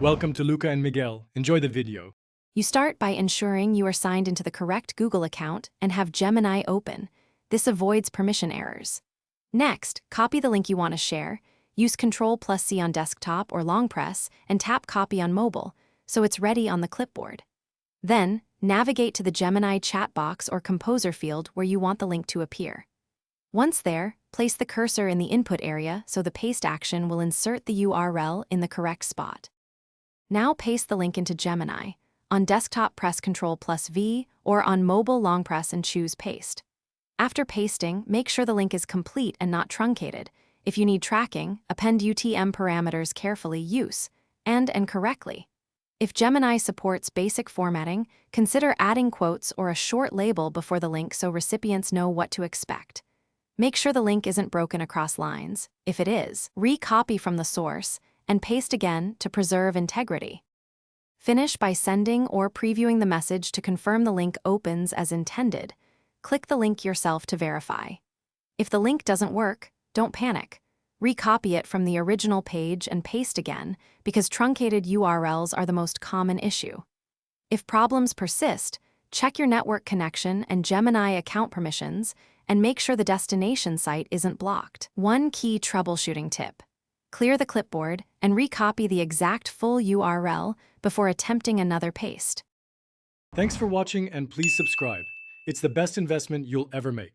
Welcome to Luca and Miguel. Enjoy the video. You start by ensuring you are signed into the correct Google account and have Gemini open. This avoids permission errors. Next, copy the link you want to share, use Ctrl+C on desktop or long press, and tap Copy on mobile, so it's ready on the clipboard. Then, navigate to the Gemini chat box or Composer field where you want the link to appear. Once there, place the cursor in the input area so the paste action will insert the URL in the correct spot. Now paste the link into Gemini. On desktop, press Ctrl+V, or on mobile, long press and choose Paste. After pasting, make sure the link is complete and not truncated. If you need tracking, append UTM parameters carefully, use, and correctly. If Gemini supports basic formatting, consider adding quotes or a short label before the link so recipients know what to expect. Make sure the link isn't broken across lines. If it is, re-copy from the source and paste again to preserve integrity. Finish by sending or previewing the message to confirm the link opens as intended. Click the link yourself to verify. If the link doesn't work, don't panic. Recopy it from the original page and paste again, because truncated URLs are the most common issue. If problems persist, check your network connection and Gemini account permissions and make sure the destination site isn't blocked. One key troubleshooting tip: clear the clipboard and recopy the exact full URL before attempting another paste. Thanks for watching and please subscribe. It's the best investment you'll ever make.